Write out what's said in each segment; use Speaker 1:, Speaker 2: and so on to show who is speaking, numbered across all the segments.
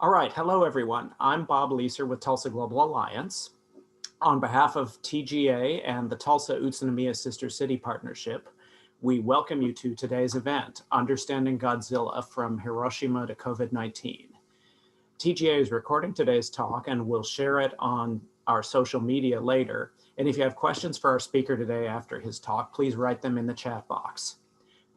Speaker 1: All right, hello everyone. I'm Bob Leeser with Tulsa Global Alliance. On behalf of TGA and the Tulsa Utsunomiya Sister City Partnership, we welcome you to today's event, Understanding Godzilla from Hiroshima to COVID-19. TGA is recording today's talk and will share it on our social media later. And if you have questions for our speaker today after his talk, please write them in the chat box.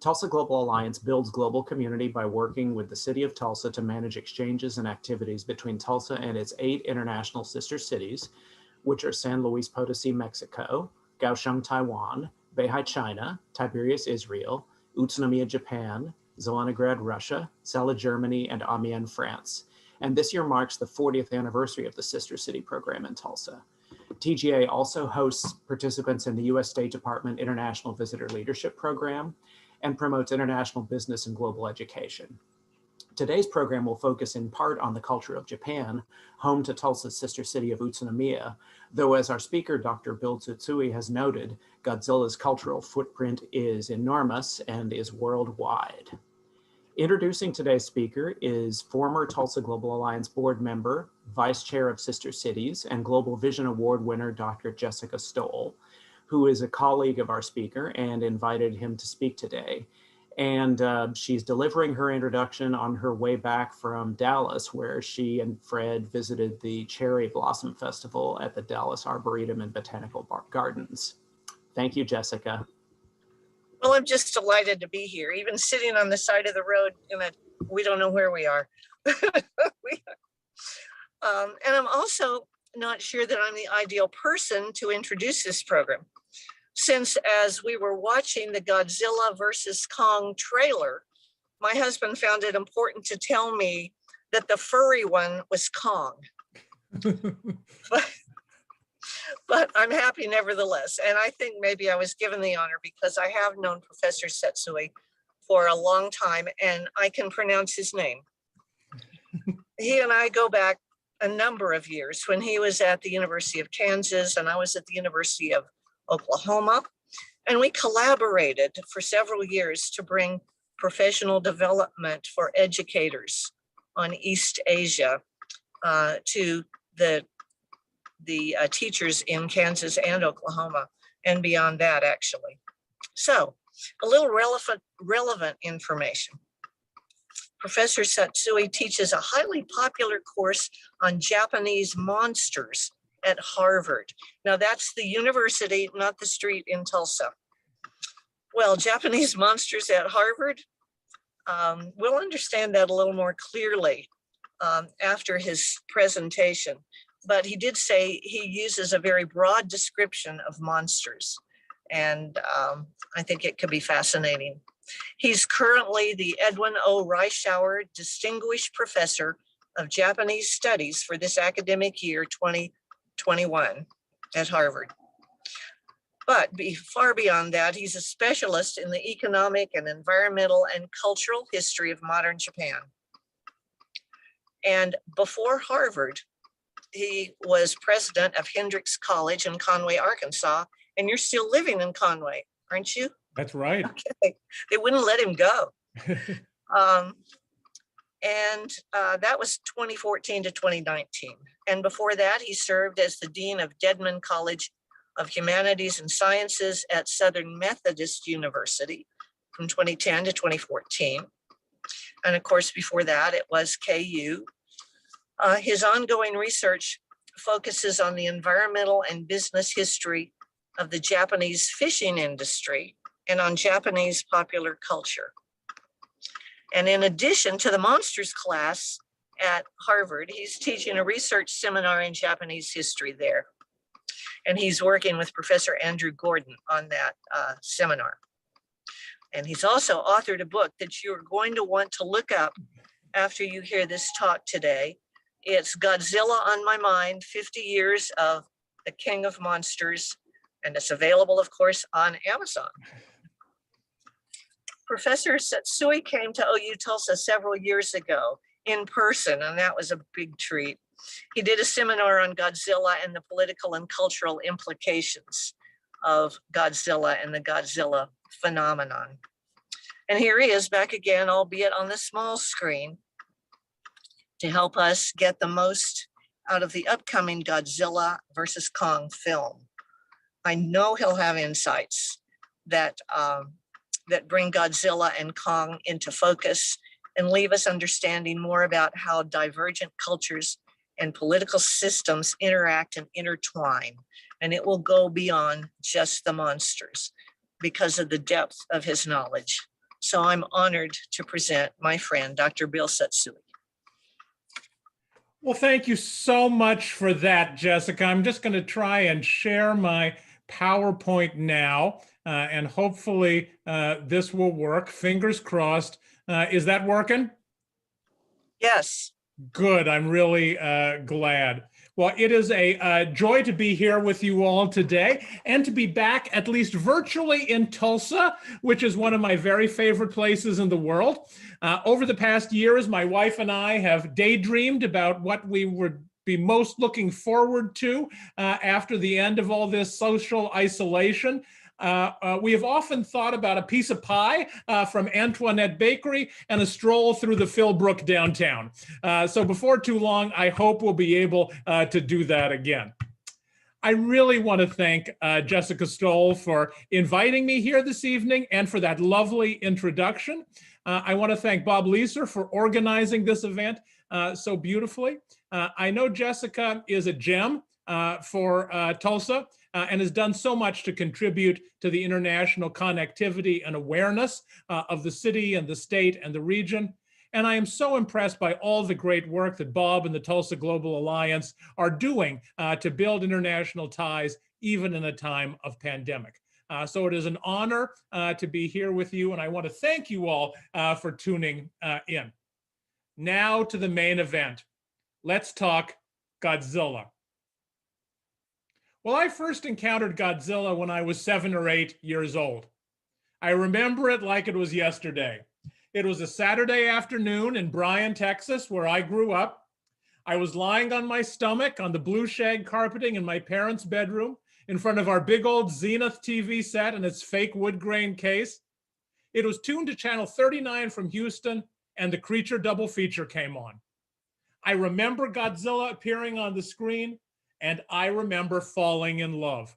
Speaker 1: Tulsa Global Alliance builds global community by working with the City of Tulsa to manage exchanges and activities between Tulsa and its 8 international sister cities, which are San Luis Potosi, Mexico, Kaohsiung, Taiwan, Beihai, China, Tiberias, Israel, Utsunomiya, Japan, Zelenograd, Russia, Celle, Germany, and Amiens, France. And this year marks the 40th anniversary of the Sister City program in Tulsa. TGA also hosts participants in the U.S. State Department International Visitor Leadership Program and promotes international business and global education. Today's program will focus in part on the culture of Japan, home to Tulsa's sister city of Utsunomiya, though as our speaker, Dr. Bill Tsutsui, has noted, Godzilla's cultural footprint is enormous and is worldwide. Introducing today's speaker is former Tulsa Global Alliance board member, vice chair of Sister Cities, and Global Vision Award winner, Dr. Jessica Stoll, who is a colleague of our speaker and invited him to speak today. And she's delivering her introduction on her way back from Dallas, where she and Fred visited the Cherry Blossom Festival at the Dallas Arboretum and Botanical Gardens. Thank you, Jessica.
Speaker 2: Well, I'm just delighted to be here, even sitting on the side of the road we don't know where we are. And I'm also not sure that I'm the ideal person to introduce this program, since as we were watching the Godzilla versus Kong trailer, my husband found it important to tell me that the furry one was Kong. But I'm happy nevertheless. And I think maybe I was given the honor because I have known Professor Tsutsui for a long time and I can pronounce his name. He and I go back a number of years when he was at the University of Kansas and I was at the University of Oklahoma. And we collaborated for several years to bring professional development for educators on East Asia to the teachers in Kansas and Oklahoma and beyond that, actually. So a little relevant information. Professor Tsutsui teaches a highly popular course on Japanese monsters at Harvard. Now that's the university, not the street in Tulsa. Well, Japanese monsters at Harvard, we'll understand that a little more clearly after his presentation. But he did say he uses a very broad description of monsters. And I think it could be fascinating. He's currently the Edwin O. Reischauer Distinguished Professor of Japanese Studies for this academic year 2021 at Harvard. But far beyond that, he's a specialist in the economic and environmental and cultural history of modern Japan. And before Harvard, he was president of Hendrix College in Conway, Arkansas, and you're still living in Conway, aren't you?
Speaker 3: That's right.
Speaker 2: Okay. They wouldn't let him go. That was 2014 to 2019. And before that, he served as the dean of Dedman College of Humanities and Sciences at Southern Methodist University from 2010 to 2014. And of course, before that, it was KU. His ongoing research focuses on the environmental and business history of the Japanese fishing industry and on Japanese popular culture. And in addition to the monsters class at Harvard, he's teaching a research seminar in Japanese history there. And he's working with Professor Andrew Gordon on that seminar. And he's also authored a book that you're going to want to look up after you hear this talk today. It's Godzilla on My Mind, 50 Years of the King of Monsters, and it's available, of course, on Amazon. Professor Tsutsui came to OU Tulsa several years ago in person, and that was a big treat. He did a seminar on Godzilla and the political and cultural implications of Godzilla and the Godzilla phenomenon. And here he is back again, albeit on the small screen, to help us get the most out of the upcoming Godzilla versus Kong film. I know he'll have insights that, that bring Godzilla and Kong into focus and leave us understanding more about how divergent cultures and political systems interact and intertwine. And it will go beyond just the monsters because of the depth of his knowledge. So I'm honored to present my friend, Dr. Bill Satsui.
Speaker 3: Well, thank you so much for that, Jessica. I'm just going to try and share my PowerPoint now, and hopefully this will work. Fingers crossed. Is that working?
Speaker 2: Yes.
Speaker 3: Good. I'm really glad. Well, it is a joy to be here with you all today and to be back, at least virtually, in Tulsa, which is one of my very favorite places in the world. Over the past years, my wife and I have daydreamed about what we would be most looking forward to after the end of all this social isolation. We have often thought about a piece of pie from Antoinette Bakery and a stroll through the Philbrook downtown. So before too long, I hope we'll be able to do that again. I really want to thank Jessica Stoll for inviting me here this evening and for that lovely introduction. I want to thank Bob Leeser for organizing this event so beautifully. I know Jessica is a gem for Tulsa and has done so much to contribute to the international connectivity and awareness of the city and the state and the region. And I am so impressed by all the great work that Bob and the Tulsa Global Alliance are doing to build international ties, even in a time of pandemic. So it is an honor to be here with you, and I want to thank you all for tuning in. Now to the main event. Let's talk Godzilla. Well, I first encountered Godzilla when I was 7 or 8 years old. I remember it like it was yesterday. It was a Saturday afternoon in Bryan, Texas, where I grew up. I was lying on my stomach on the blue shag carpeting in my parents' bedroom in front of our big old Zenith TV set and its fake wood grain case. It was tuned to channel 39 from Houston, and the Creature double feature came on. I remember Godzilla appearing on the screen, and I remember falling in love.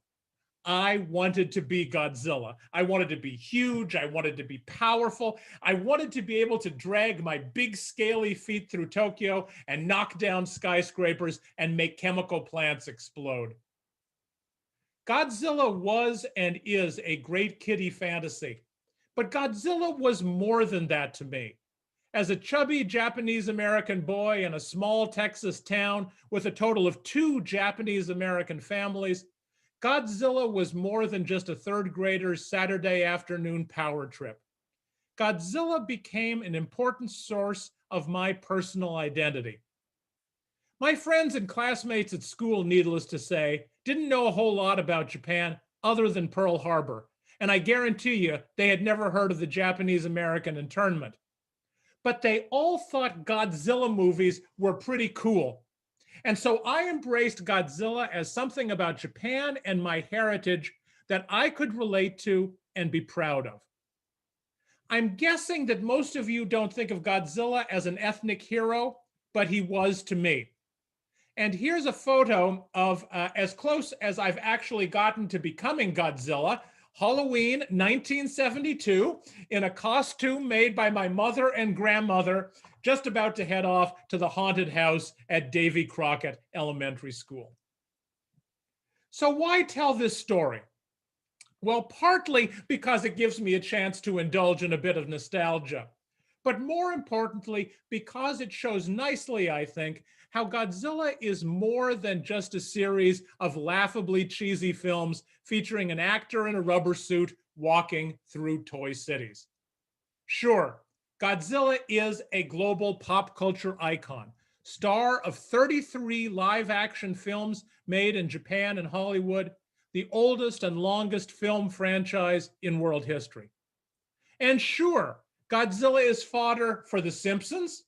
Speaker 3: I wanted to be Godzilla. I wanted to be huge. I wanted to be powerful. I wanted to be able to drag my big scaly feet through Tokyo and knock down skyscrapers and make chemical plants explode. Godzilla was and is a great kiddie fantasy, but Godzilla was more than that to me. As a chubby Japanese-American boy in a small Texas town with a total of 2 Japanese-American families, Godzilla was more than just a third grader's Saturday afternoon power trip. Godzilla became an important source of my personal identity. My friends and classmates at school, needless to say, didn't know a whole lot about Japan other than Pearl Harbor, and I guarantee you they had never heard of the Japanese-American internment. But they all thought Godzilla movies were pretty cool. And so I embraced Godzilla as something about Japan and my heritage that I could relate to and be proud of. I'm guessing that most of you don't think of Godzilla as an ethnic hero, but he was to me. And here's a photo of as close as I've actually gotten to becoming Godzilla, Halloween 1972, in a costume made by my mother and grandmother, just about to head off to the haunted house at Davy Crockett Elementary School. So why tell this story? Well, partly because it gives me a chance to indulge in a bit of nostalgia, but more importantly, because it shows nicely, I think, how Godzilla is more than just a series of laughably cheesy films featuring an actor in a rubber suit walking through toy cities. Sure, Godzilla is a global pop culture icon, star of 33 live-action films made in Japan and Hollywood, the oldest and longest film franchise in world history. And sure, Godzilla is fodder for The Simpsons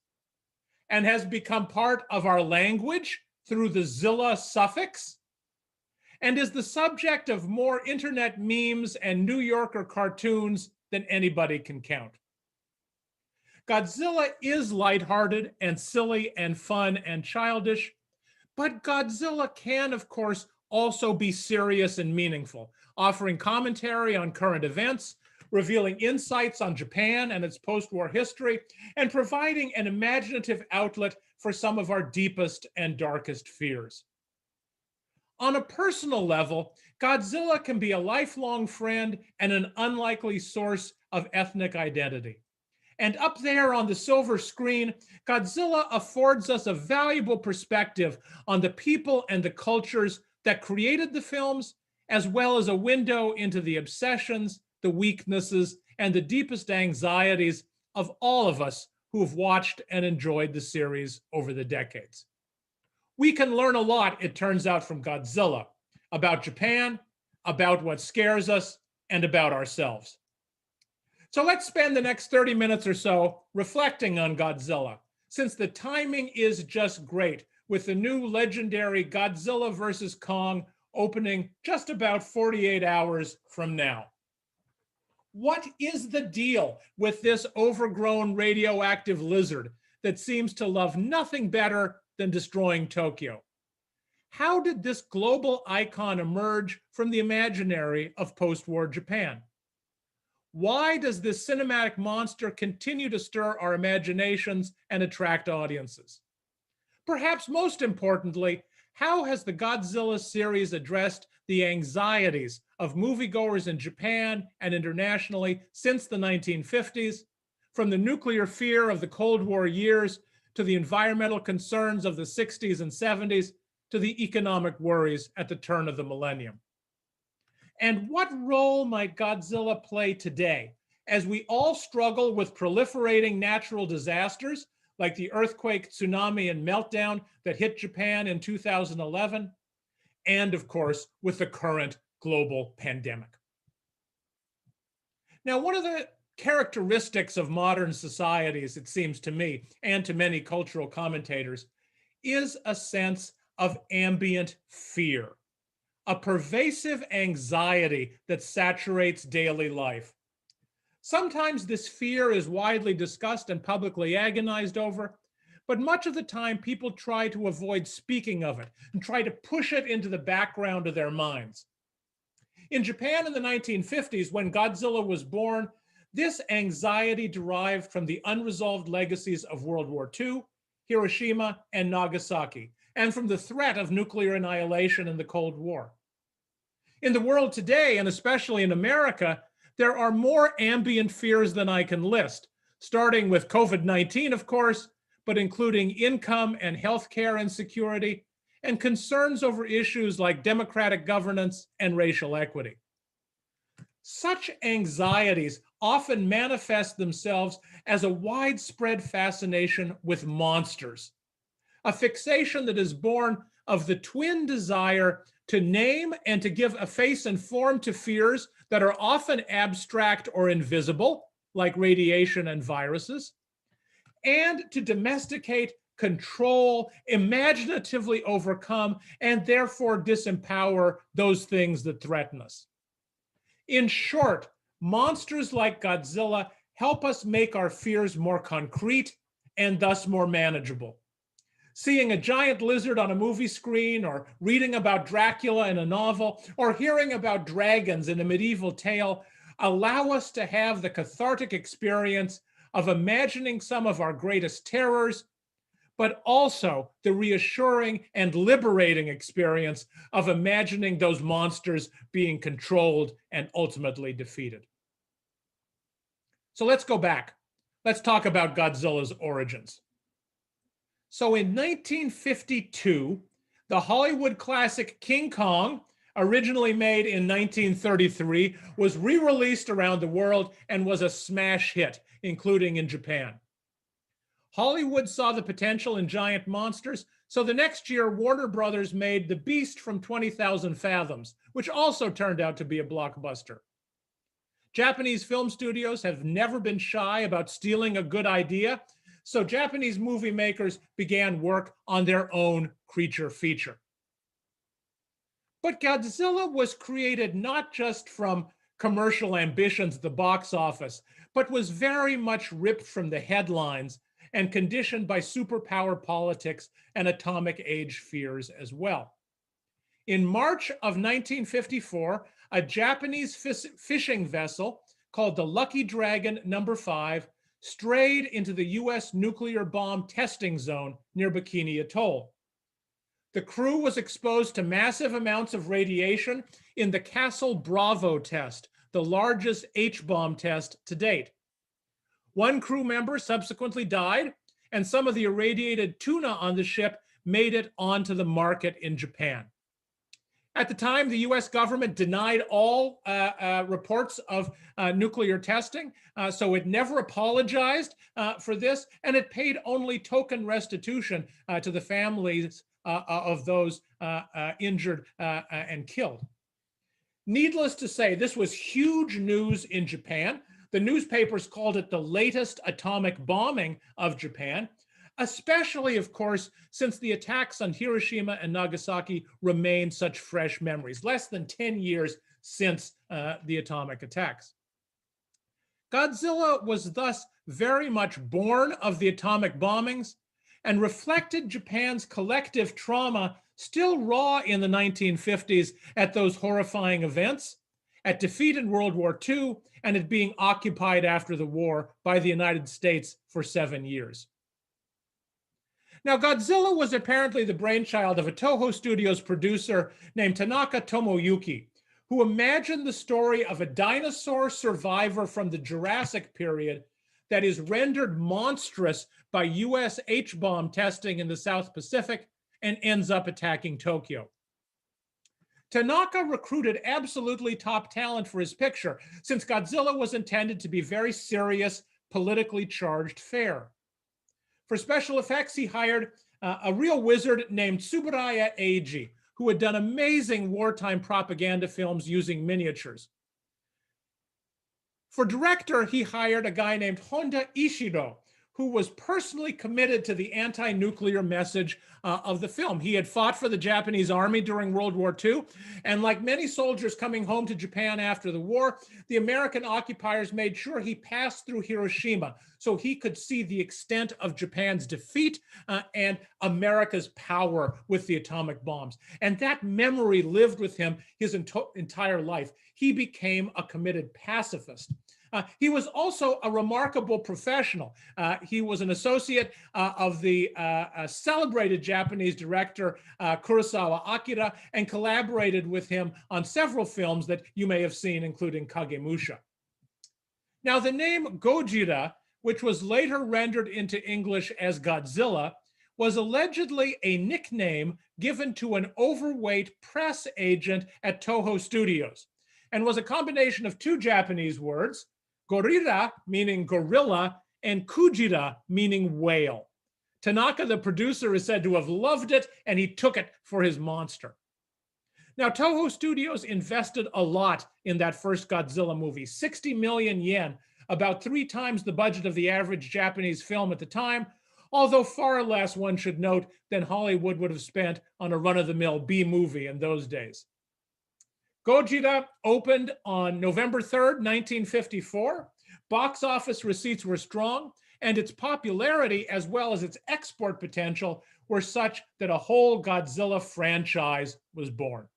Speaker 3: and has become part of our language through the Zilla suffix, and is the subject of more internet memes and New Yorker cartoons than anybody can count. Godzilla is lighthearted and silly and fun and childish, but Godzilla can, of course, also be serious and meaningful, offering commentary on current events, revealing insights on Japan and its post-war history, and providing an imaginative outlet for some of our deepest and darkest fears. On a personal level, Godzilla can be a lifelong friend and an unlikely source of ethnic identity. And up there on the silver screen, Godzilla affords us a valuable perspective on the people and the cultures that created the films, as well as a window into the obsessions, the weaknesses, and the deepest anxieties of all of us who have watched and enjoyed the series over the decades. We can learn a lot, it turns out, from Godzilla, about Japan, about what scares us, and about ourselves. So let's spend the next 30 minutes or so reflecting on Godzilla, since the timing is just great, with the new legendary Godzilla vs. Kong opening just about 48 hours from now. What is the deal with this overgrown radioactive lizard that seems to love nothing better than destroying Tokyo? How did this global icon emerge from the imaginary of post-war Japan? Why does this cinematic monster continue to stir our imaginations and attract audiences? Perhaps most importantly, how has the Godzilla series addressed the anxieties of moviegoers in Japan and internationally since the 1950s, from the nuclear fear of the Cold War years to the environmental concerns of the 60s and 70s to the economic worries at the turn of the millennium? And what role might Godzilla play today as we all struggle with proliferating natural disasters like the earthquake, tsunami, and meltdown that hit Japan in 2011, and of course, with the current global pandemic? Now, one of the characteristics of modern societies, it seems to me, and to many cultural commentators, is a sense of ambient fear, a pervasive anxiety that saturates daily life. Sometimes this fear is widely discussed and publicly agonized over, but much of the time people try to avoid speaking of it and try to push it into the background of their minds. In Japan in the 1950s, when Godzilla was born, this anxiety derived from the unresolved legacies of World War II, Hiroshima, and Nagasaki, and from the threat of nuclear annihilation in the Cold War. In the world today, and especially in America, there are more ambient fears than I can list, starting with COVID-19, of course, but including income and healthcare insecurity, and concerns over issues like democratic governance and racial equity. Such anxieties often manifest themselves as a widespread fascination with monsters, a fixation that is born of the twin desire to name and to give a face and form to fears that are often abstract or invisible, like radiation and viruses, and to domesticate, control, imaginatively overcome, and therefore disempower those things that threaten us. In short, monsters like Godzilla help us make our fears more concrete and thus more manageable. Seeing a giant lizard on a movie screen, or reading about Dracula in a novel, or hearing about dragons in a medieval tale allow us to have the cathartic experience of imagining some of our greatest terrors, but also the reassuring and liberating experience of imagining those monsters being controlled and ultimately defeated. So let's go back. Let's talk about Godzilla's origins. So in 1952, the Hollywood classic King Kong, originally made in 1933, was re-released around the world and was a smash hit, including in Japan. Hollywood saw the potential in giant monsters, so the next year Warner Brothers made The Beast from 20,000 Fathoms, which also turned out to be a blockbuster. Japanese film studios have never been shy about stealing a good idea, so Japanese movie makers began work on their own creature feature. But Godzilla was created not just from commercial ambitions at the box office, but was very much ripped from the headlines and conditioned by superpower politics and atomic age fears as well. In March of 1954, a Japanese fishing vessel called the Lucky Dragon No. 5 strayed into the US nuclear bomb testing zone near Bikini Atoll. The crew was exposed to massive amounts of radiation in the Castle Bravo test, the largest H-bomb test to date. One crew member subsequently died, and some of the irradiated tuna on the ship made it onto the market in Japan. At the time, the US government denied all reports of nuclear testing, so it never apologized for this, and it paid only token restitution to the families of those injured and killed. Needless to say, this was huge news in Japan. The newspapers called it the latest atomic bombing of Japan, especially, of course, since the attacks on Hiroshima and Nagasaki remain such fresh memories, less than 10 years since the atomic attacks. Godzilla was thus very much born of the atomic bombings and reflected Japan's collective trauma still raw in the 1950s at those horrifying events, at defeat in World War II, and at being occupied after the war by the United States for 7 years. Now, Godzilla was apparently the brainchild of a Toho Studios producer named Tanaka Tomoyuki, who imagined the story of a dinosaur survivor from the Jurassic period that is rendered monstrous by US H-bomb testing in the South Pacific and ends up attacking Tokyo. Tanaka recruited absolutely top talent for his picture, since Godzilla was intended to be very serious, politically charged fare. For special effects, he hired a real wizard named Tsuburaya Eiji, who had done amazing wartime propaganda films using miniatures. For director, he hired a guy named Honda Ishiro, who was personally committed to the anti-nuclear message of the film. He had fought for the Japanese army during World War II, and like many soldiers coming home to Japan after the war, the American occupiers made sure he passed through Hiroshima so he could see the extent of Japan's defeat and America's power with the atomic bombs. And that memory lived with him his entire life. He became a committed pacifist. He was also a remarkable professional. He was an associate of the celebrated Japanese director Kurosawa Akira and collaborated with him on several films that you may have seen, including Kagemusha. Now, the name Gojira, which was later rendered into English as Godzilla, was allegedly a nickname given to an overweight press agent at Toho Studios and was a combination of two Japanese words, gorira, meaning gorilla, and kujira, meaning whale. Tanaka, the producer, is said to have loved it, and he took it for his monster. Now, Toho Studios invested a lot in that first Godzilla movie, 60 million yen, about 3 times the budget of the average Japanese film at the time, although far less, one should note, than Hollywood would have spent on a run-of-the-mill B-movie in those days. Gojira opened on November 3rd, 1954. Box office receipts were strong, and its popularity as well as its export potential were such that a whole Godzilla franchise was born.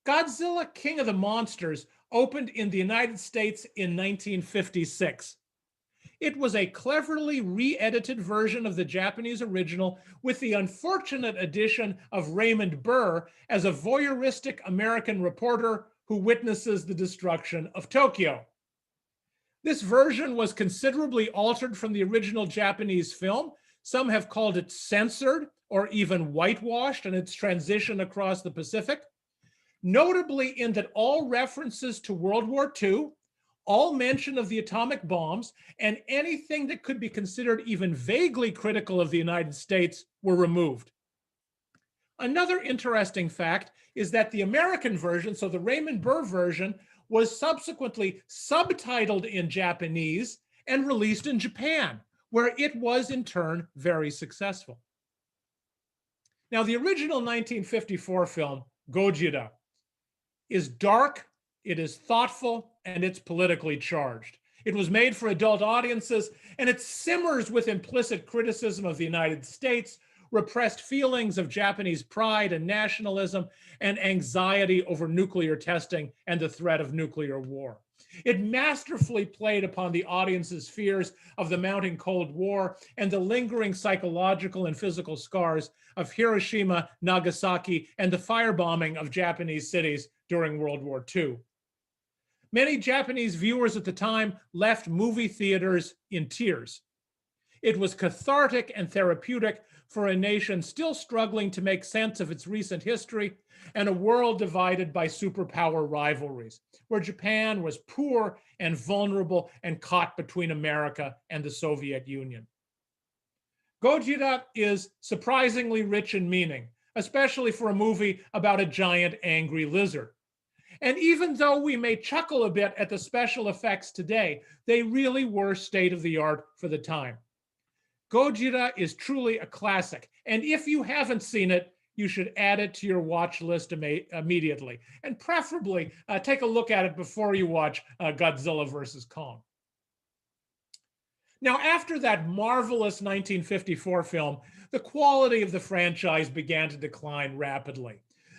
Speaker 3: Godzilla King of the Monsters opened in the United States in 1956. It was a cleverly re-edited version of the Japanese original with the unfortunate addition of Raymond Burr as a voyeuristic American reporter who witnesses the destruction of Tokyo. This version was considerably altered from the original Japanese film. Some have called it censored or even whitewashed in its transition across the Pacific, notably in that all references to World War II, all mention of the atomic bombs, and anything that could be considered even vaguely critical of the United States were removed. Another interesting fact is that the American version, so the Raymond Burr version, was subsequently subtitled in Japanese and released in Japan, where it was in turn very successful. Now, the original 1954 film, Gojira, is dark, It is thoughtful and it's politically charged. It was made for adult audiences, and it simmers with implicit criticism of the United States, repressed feelings of Japanese pride and nationalism, and anxiety over nuclear testing and the threat of nuclear war. It masterfully played upon the audience's fears of the mounting Cold War and the lingering psychological and physical scars of Hiroshima, Nagasaki, and the firebombing of Japanese cities during World War II. Many Japanese viewers at the time left movie theaters in tears. It was cathartic and therapeutic for a nation still struggling to make sense of its recent history and a world divided by superpower rivalries, where Japan was poor and vulnerable and caught between America and the Soviet Union. Gojira is surprisingly rich in meaning, especially for a movie about a giant angry lizard. And even though we may chuckle a bit at the special effects today, they really were state of the art for the time. Gojira is truly a classic, and if you haven't seen it, you should add it to your watch list immediately, and preferably take a look at it before you watch Godzilla vs. Kong. Now, after that marvelous 1954 film, the quality of the franchise began to decline rapidly.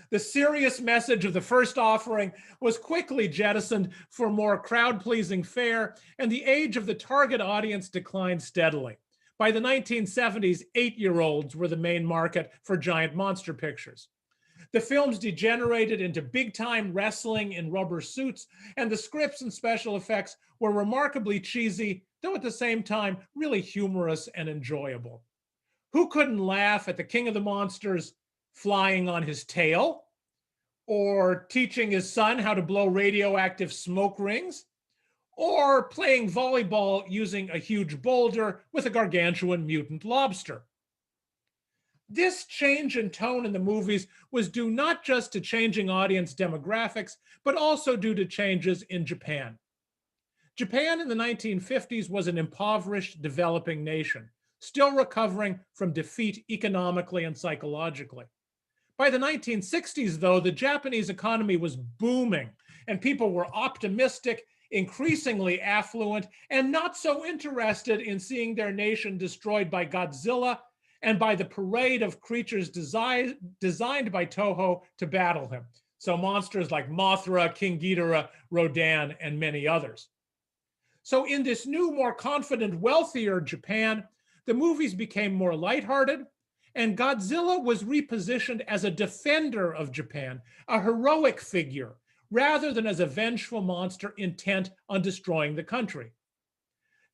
Speaker 3: The serious message of the first offering was quickly jettisoned for more crowd-pleasing fare, and the age of the target audience declined steadily. By the 1970s, 8-year-olds were the main market for giant monster pictures. The films degenerated into big-time wrestling in rubber suits, and the scripts and special effects were remarkably cheesy, though at the same time really humorous and enjoyable. Who couldn't laugh at the King of the Monsters flying on his tail, or teaching his son how to blow radioactive smoke rings, or playing volleyball using a huge boulder with a gargantuan mutant lobster? This change in tone in the movies was due not just to changing audience demographics, but also due to changes in Japan. Japan in the 1950s was an impoverished, developing nation, still recovering from defeat economically and psychologically. By the 1960s, though, the Japanese economy was booming, and people were optimistic, increasingly affluent, and not so interested in seeing their nation destroyed by Godzilla and by the parade of creatures designed by Toho to battle him. So monsters like Mothra, King Ghidorah, Rodan, and many others. So in this new, more confident, wealthier Japan, the movies became more lighthearted, and Godzilla was repositioned as a defender of Japan, a heroic figure, rather than as a vengeful monster intent on destroying the country.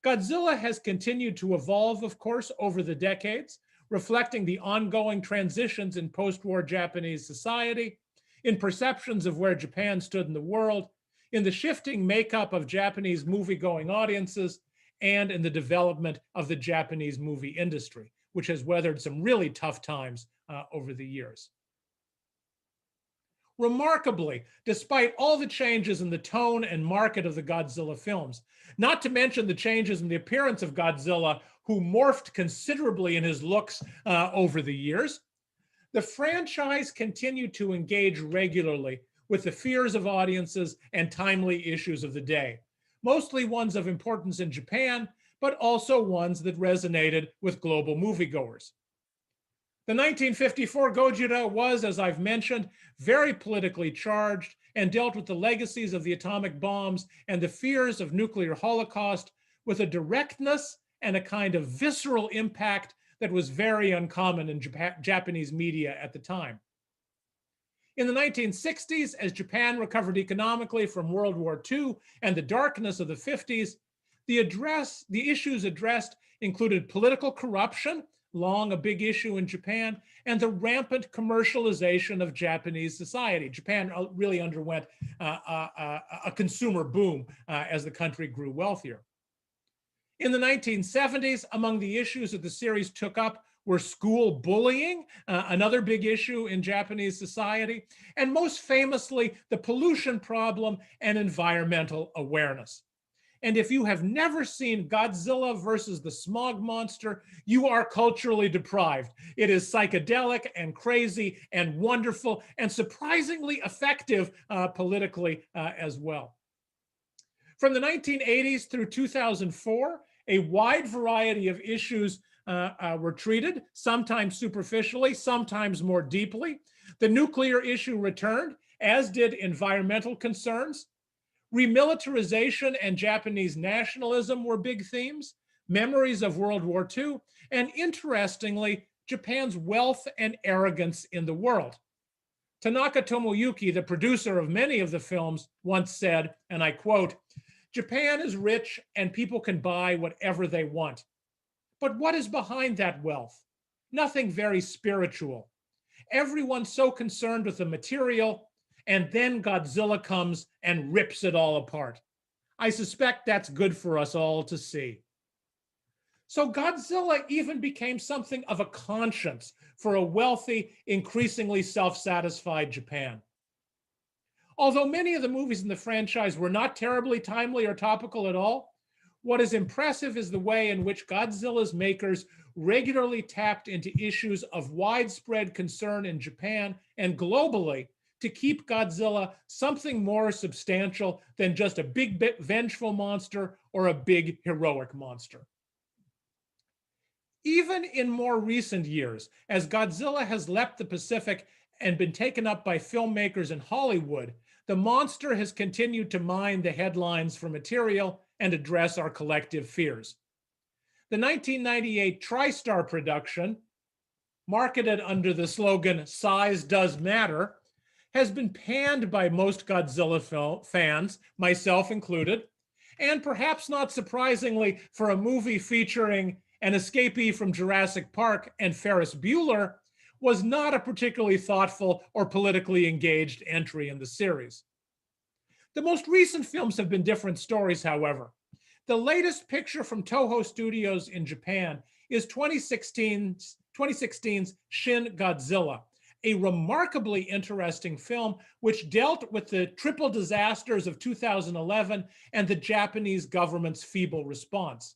Speaker 3: Godzilla has continued to evolve, of course, over the decades, reflecting the ongoing transitions in post-war Japanese society, in perceptions of where Japan stood in the world, in the shifting makeup of Japanese movie-going audiences, and in the development of the Japanese movie industry, which has weathered some really tough times over the years. Remarkably, despite all the changes in the tone and market of the Godzilla films, not to mention the changes in the appearance of Godzilla, who morphed considerably in his looks over the years, the franchise continued to engage regularly with the fears of audiences and timely issues of the day, mostly ones of importance in Japan, but also ones that resonated with global moviegoers. The 1954 Gojira was, as I've mentioned, very politically charged and dealt with the legacies of the atomic bombs and the fears of nuclear holocaust with a directness and a kind of visceral impact that was very uncommon in Japanese media at the time. In the 1960s, as Japan recovered economically from World War II and the darkness of the 50s, the issues addressed included political corruption, long a big issue in Japan, and the rampant commercialization of Japanese society. Japan really underwent a consumer boom as the country grew wealthier. In the 1970s, among the issues that the series took up were school bullying, another big issue in Japanese society, and most famously, the pollution problem and environmental awareness. And if you have never seen Godzilla versus the Smog Monster, you are culturally deprived. It is psychedelic and crazy and wonderful and surprisingly effective politically as well. From the 1980s through 2004, a wide variety of issues were treated, sometimes superficially, sometimes more deeply. The nuclear issue returned, as did environmental concerns. Remilitarization and Japanese nationalism were big themes, memories of World War II, and interestingly, Japan's wealth and arrogance in the world. Tanaka Tomoyuki, the producer of many of the films, once said, and I quote, "Japan is rich and people can buy whatever they want. But what is behind that wealth? Nothing very spiritual. Everyone's so concerned with the material, and then Godzilla comes and rips it all apart. I suspect that's good for us all to see." So Godzilla even became something of a conscience for a wealthy, increasingly self-satisfied Japan. Although many of the movies in the franchise were not terribly timely or topical at all, what is impressive is the way in which Godzilla's makers regularly tapped into issues of widespread concern in Japan and globally to keep Godzilla something more substantial than just a big, vengeful monster or a big, heroic monster. Even in more recent years, as Godzilla has leapt the Pacific and been taken up by filmmakers in Hollywood, the monster has continued to mine the headlines for material and address our collective fears. The 1998 TriStar production, marketed under the slogan "Size Does Matter," has been panned by most Godzilla fans, myself included, and perhaps not surprisingly for a movie featuring an escapee from Jurassic Park and Ferris Bueller, was not a particularly thoughtful or politically engaged entry in the series. The most recent films have been different stories, however. The latest picture from Toho Studios in Japan is 2016's Shin Godzilla, a remarkably interesting film which dealt with the triple disasters of 2011 and the Japanese government's feeble response.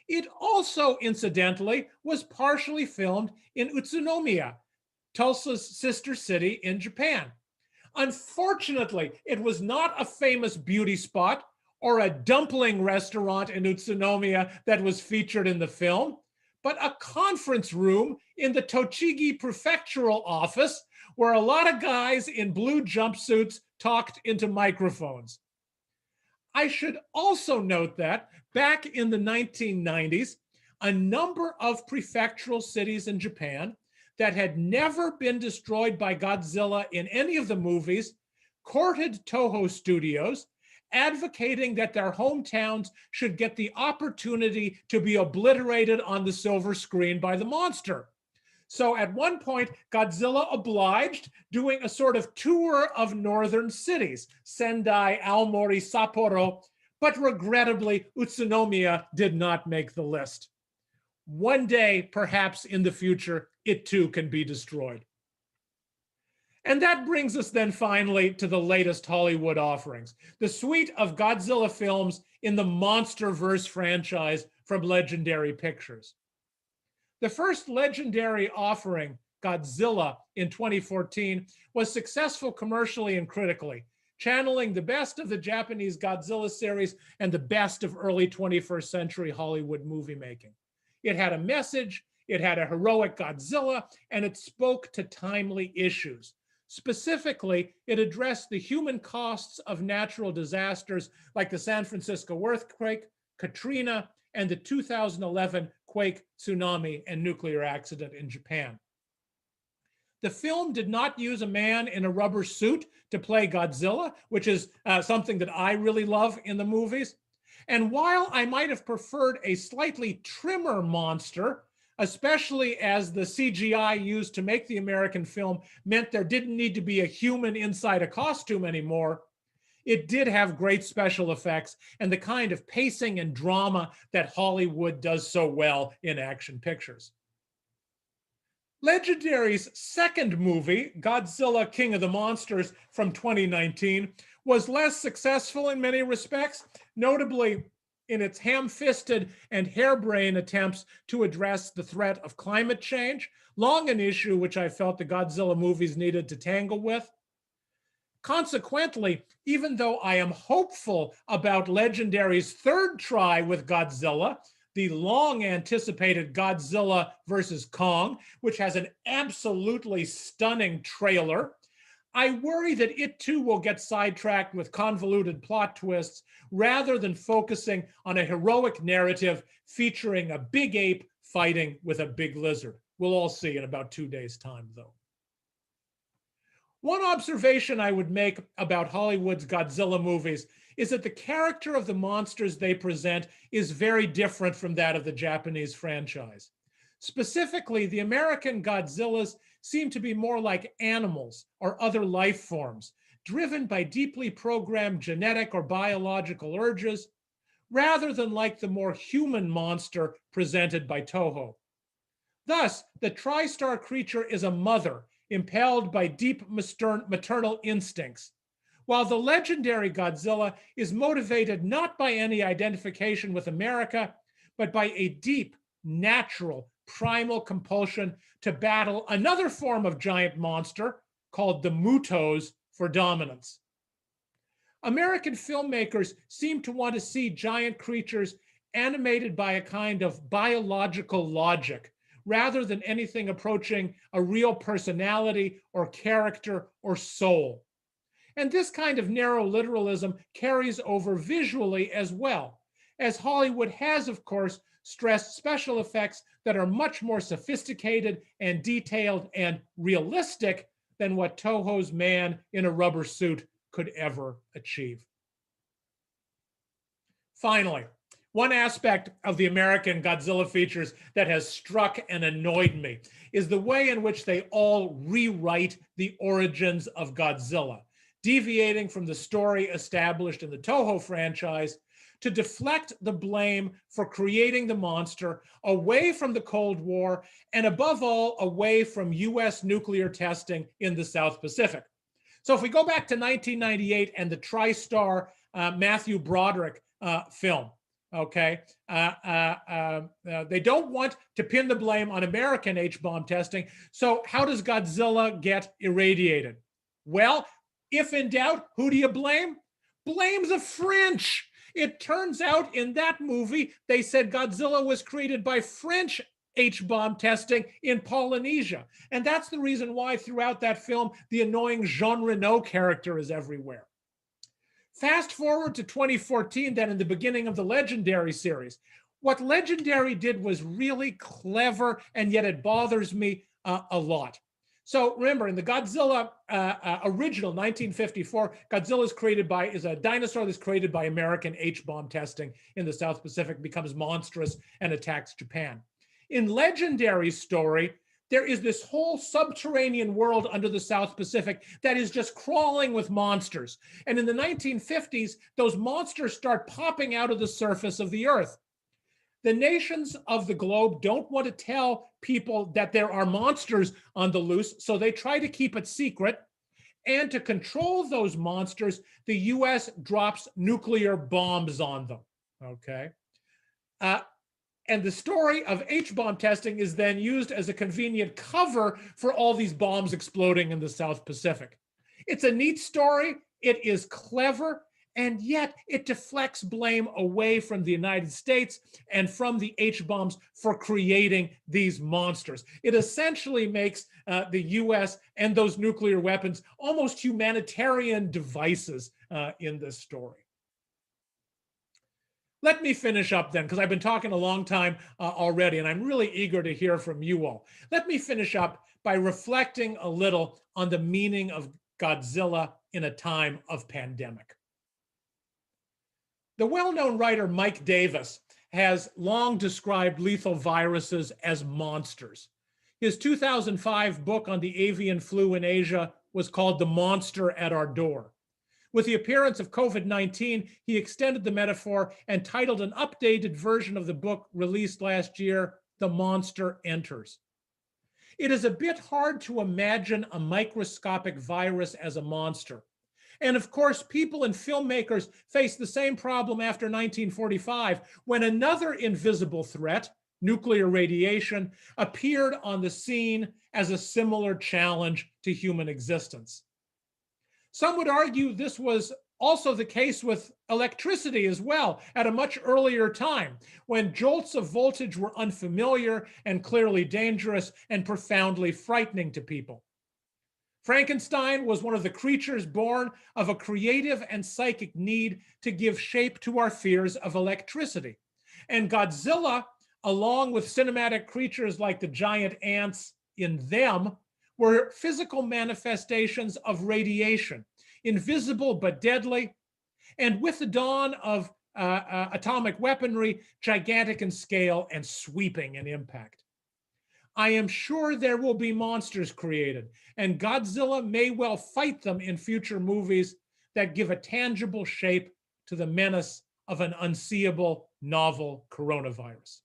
Speaker 3: It also, incidentally, was partially filmed in Utsunomiya, Tulsa's sister city in Japan. Unfortunately, it was not a famous beauty spot or a dumpling restaurant in Utsunomiya that was featured in the film, but a conference room in the Tochigi prefectural office where a lot of guys in blue jumpsuits talked into microphones. I should also note that back in the 1990s, a number of prefectural cities in Japan that had never been destroyed by Godzilla in any of the movies courted Toho Studios, advocating that their hometowns should get the opportunity to be obliterated on the silver screen by the monster. So at one point, Godzilla obliged, doing a sort of tour of northern cities, Sendai, Aomori, Sapporo, but regrettably, Utsunomiya did not make the list. One day, perhaps in the future, it too can be destroyed. And that brings us then finally to the latest Hollywood offerings, the suite of Godzilla films in the MonsterVerse franchise from Legendary Pictures. The first Legendary offering, Godzilla, in 2014, was successful commercially and critically, channeling the best of the Japanese Godzilla series and the best of early 21st century Hollywood movie making. It had a message, it had a heroic Godzilla, and it spoke to timely issues. Specifically, it addressed the human costs of natural disasters like the San Francisco earthquake, Katrina, and the 2011 quake, tsunami, and nuclear accident in Japan. The film did not use a man in a rubber suit to play Godzilla, which is something that I really love in the movies. And while I might have preferred a slightly trimmer monster, especially as the CGI used to make the American film meant there didn't need to be a human inside a costume anymore, it did have great special effects and the kind of pacing and drama that Hollywood does so well in action pictures. Legendary's second movie, Godzilla King of the Monsters from 2019, was less successful in many respects, notably in its ham-fisted and harebrained attempts to address the threat of climate change, long an issue which I felt the Godzilla movies needed to tangle with. Consequently, even though I am hopeful about Legendary's third try with Godzilla, the long anticipated Godzilla versus Kong, which has an absolutely stunning trailer, I worry that it too will get sidetracked with convoluted plot twists rather than focusing on a heroic narrative featuring a big ape fighting with a big lizard. We'll all see in about 2 days' time, though. One observation I would make about Hollywood's Godzilla movies is that the character of the monsters they present is very different from that of the Japanese franchise. Specifically, the American Godzillas seem to be more like animals or other life forms, driven by deeply programmed genetic or biological urges, rather than like the more human monster presented by Toho. Thus, the TriStar creature is a mother impelled by deep maternal instincts, while the legendary Godzilla is motivated not by any identification with America, but by a deep, natural, primal compulsion to battle another form of giant monster called the Mutos for dominance. American filmmakers seem to want to see giant creatures animated by a kind of biological logic, rather than anything approaching a real personality or character or soul. And this kind of narrow literalism carries over visually as well, as Hollywood has, of course, stressed special effects that are much more sophisticated and detailed and realistic than what Toho's man in a rubber suit could ever achieve. Finally, one aspect of the American Godzilla features that has struck and annoyed me is the way in which they all rewrite the origins of Godzilla, deviating from the story established in the Toho franchise to deflect the blame for creating the monster away from the Cold War and above all, away from US nuclear testing in the South Pacific. So if we go back to 1998 and the TriStar Matthew Broderick film, okay, they don't want to pin the blame on American H-bomb testing. So how does Godzilla get irradiated? Well, if in doubt, who do you blame? Blame the French. It turns out in that movie, they said Godzilla was created by French H-bomb testing in Polynesia. And that's the reason why throughout that film, the annoying Jean Reno character is everywhere. Fast forward to 2014, then in the beginning of the Legendary series. What Legendary did was really clever, and yet it bothers me a lot. So remember, in the Godzilla original 1954, Godzilla is a dinosaur that's created by American H-bomb testing in the South Pacific, becomes monstrous and attacks Japan. In Legendary's story, there is this whole subterranean world under the South Pacific that is just crawling with monsters. And in the 1950s, those monsters start popping out of the surface of the earth. The nations of the globe don't want to tell people that there are monsters on the loose, so they try to keep it secret. And to control those monsters, the US drops nuclear bombs on them, okay? And the story of H-bomb testing is then used as a convenient cover for all these bombs exploding in the South Pacific. It's a neat story, it is clever, and yet it deflects blame away from the United States and from the H-bombs for creating these monsters. It essentially makes the US and those nuclear weapons almost humanitarian devices in this story. Let me finish up then, because I've been talking a long time already, and I'm really eager to hear from you all. Let me finish up by reflecting a little on the meaning of Godzilla in a time of pandemic. The well-known writer Mike Davis has long described lethal viruses as monsters. His 2005 book on the avian flu in Asia was called The Monster at Our Door. With the appearance of COVID-19, he extended the metaphor and titled an updated version of the book released last year, The Monster Enters. It is a bit hard to imagine a microscopic virus as a monster, And of course, people and filmmakers faced the same problem after 1945, when another invisible threat, nuclear radiation, appeared on the scene as a similar challenge to human existence. Some would argue this was also the case with electricity as well, at a much earlier time, when jolts of voltage were unfamiliar and clearly dangerous and profoundly frightening to people. Frankenstein was one of the creatures born of a creative and psychic need to give shape to our fears of electricity. And Godzilla, along with cinematic creatures like the giant ants in Them, were physical manifestations of radiation, invisible but deadly, and with the dawn of atomic weaponry, gigantic in scale and sweeping in impact. I am sure there will be monsters created, and Godzilla may well fight them in future movies that give a tangible shape to the menace of an unseeable novel coronavirus.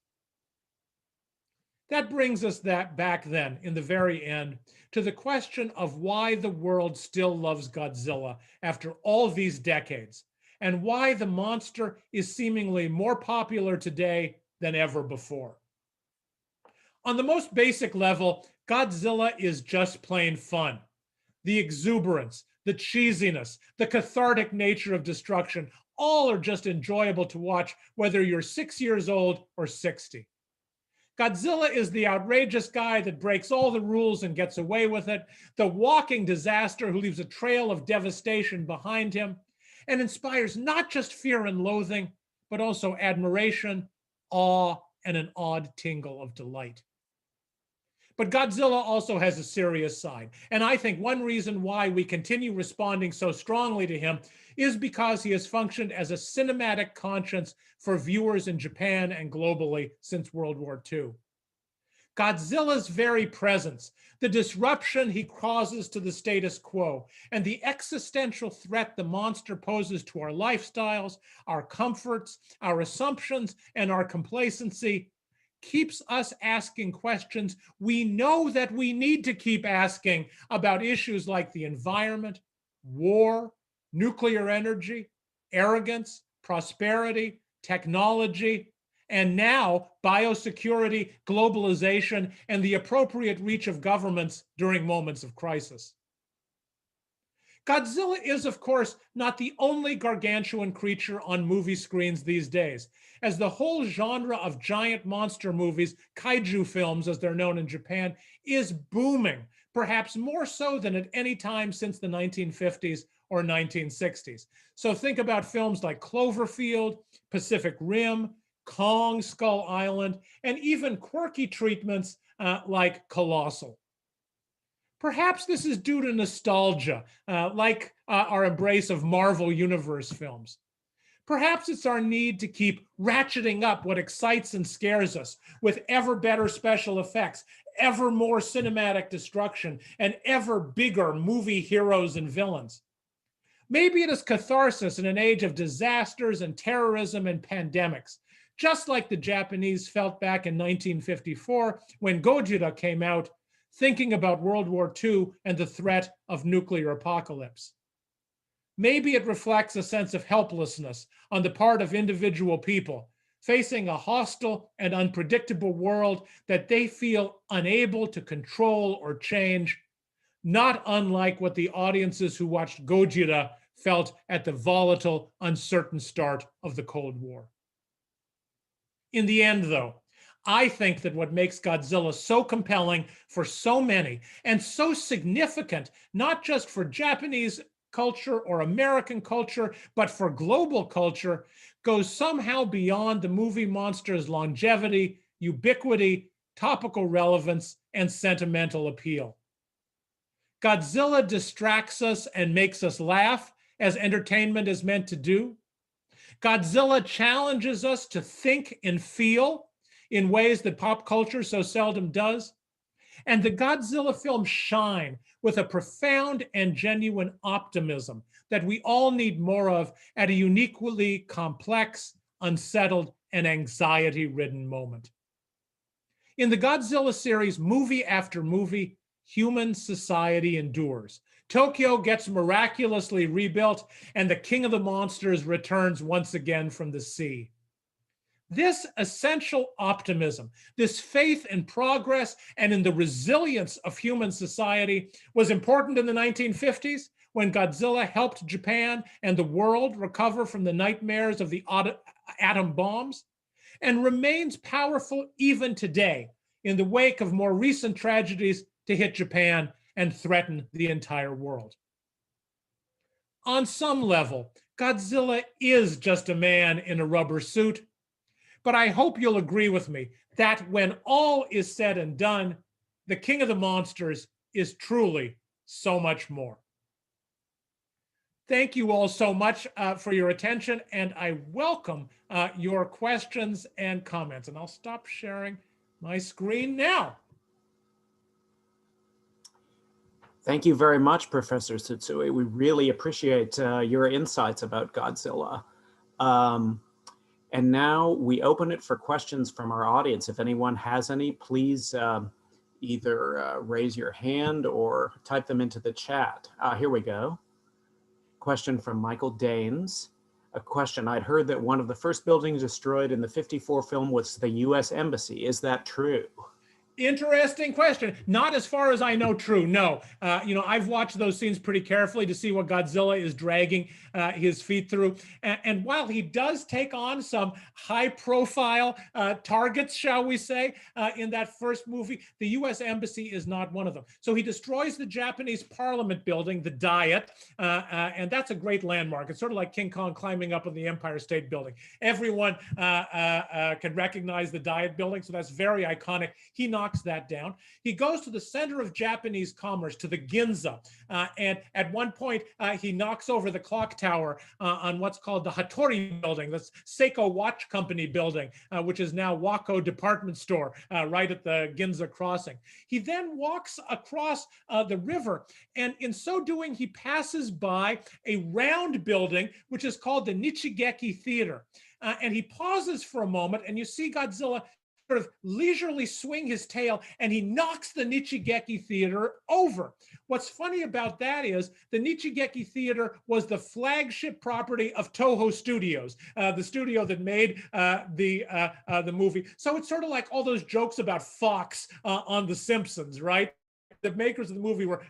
Speaker 3: That brings us back then, in the very end, to the question of why the world still loves Godzilla after all these decades, and why the monster is seemingly more popular today than ever before. On the most basic level, Godzilla is just plain fun. The exuberance, the cheesiness, the cathartic nature of destruction, all are just enjoyable to watch, whether you're 6 years old or 60. Godzilla is the outrageous guy that breaks all the rules and gets away with it, the walking disaster who leaves a trail of devastation behind him, and inspires not just fear and loathing, but also admiration, awe, and an odd tingle of delight. But Godzilla also has a serious side. And I think one reason why we continue responding so strongly to him is because he has functioned as a cinematic conscience for viewers in Japan and globally since World War II. Godzilla's very presence, the disruption he causes to the status quo, and the existential threat the monster poses to our lifestyles, our comforts, our assumptions, and our complacency keeps us asking questions we know that we need to keep asking about issues like the environment, war, nuclear energy, arrogance, prosperity, technology, and now biosecurity, globalization, and the appropriate reach of governments during moments of crisis. Godzilla is, of course, not the only gargantuan creature on movie screens these days, as the whole genre of giant monster movies, kaiju films as they're known in Japan, is booming, perhaps more so than at any time since the 1950s or 1960s. So think about films like Cloverfield, Pacific Rim, Kong, Skull Island, and even quirky treatments like Colossal. Perhaps this is due to nostalgia, like our embrace of Marvel Universe films. Perhaps it's our need to keep ratcheting up what excites and scares us with ever better special effects, ever more cinematic destruction, and ever bigger movie heroes and villains. Maybe it is catharsis in an age of disasters and terrorism and pandemics, just like the Japanese felt back in 1954 when Godzilla came out, thinking about World War II and the threat of nuclear apocalypse. Maybe it reflects a sense of helplessness on the part of individual people, facing a hostile and unpredictable world that they feel unable to control or change, not unlike what the audiences who watched Godzilla felt at the volatile, uncertain start of the Cold War. In the end, though, I think that what makes Godzilla so compelling for so many and so significant, not just for Japanese culture or American culture, but for global culture, goes somehow beyond the movie monster's longevity, ubiquity, topical relevance, and sentimental appeal. Godzilla distracts us and makes us laugh, as entertainment is meant to do. Godzilla challenges us to think and feel in ways that pop culture so seldom does. And the Godzilla films shine with a profound and genuine optimism that we all need more of at a uniquely complex, unsettled, and anxiety-ridden moment. In the Godzilla series, movie after movie, human society endures. Tokyo gets miraculously rebuilt, and the king of the monsters returns once again from the sea. This essential optimism, this faith in progress and in the resilience of human society was important in the 1950s when Godzilla helped Japan and the world recover from the nightmares of the atom bombs, and remains powerful even today in the wake of more recent tragedies to hit Japan and threaten the entire world. On some level, Godzilla is just a man in a rubber suit, but I hope you'll agree with me that when all is said and done, the king of the monsters is truly so much more. Thank you all so much for your attention, and I welcome your questions and comments. And I'll stop sharing my screen now.
Speaker 1: Thank you very much, Professor Tsutsui. We really appreciate your insights about Godzilla. And now we open it for questions from our audience. If anyone has any, please either raise your hand or type them into the chat. Here we go. Question from Michael Danes. A question: I'd heard that one of the first buildings destroyed in the '54 film was the US Embassy. Is that true?
Speaker 3: Interesting question. Not as far as I know true, no. I've watched those scenes pretty carefully to see what Godzilla is dragging his feet through. And while he does take on some high profile targets, shall we say, in that first movie, the US Embassy is not one of them. So he destroys the Japanese Parliament building, the Diet, and that's a great landmark. It's sort of like King Kong climbing up on the Empire State Building. Everyone can recognize the Diet building, so that's very iconic. He knocks that down. He goes to the center of Japanese commerce, to the Ginza, and at one point he knocks over the clock tower on what's called the Hattori building, that's Seiko Watch Company building, which is now Wako Department Store, right at the Ginza crossing. He then walks across the river, and in so doing he passes by a round building which is called the Nichigeki Theater, and he pauses for a moment, and you see Godzilla sort of leisurely swing his tail, and he knocks the Nichigeki Theater over. What's funny about that is the Nichigeki Theater was the flagship property of Toho Studios, the studio that made the movie. So it's sort of like all those jokes about Fox on The Simpsons, right? The makers of the movie were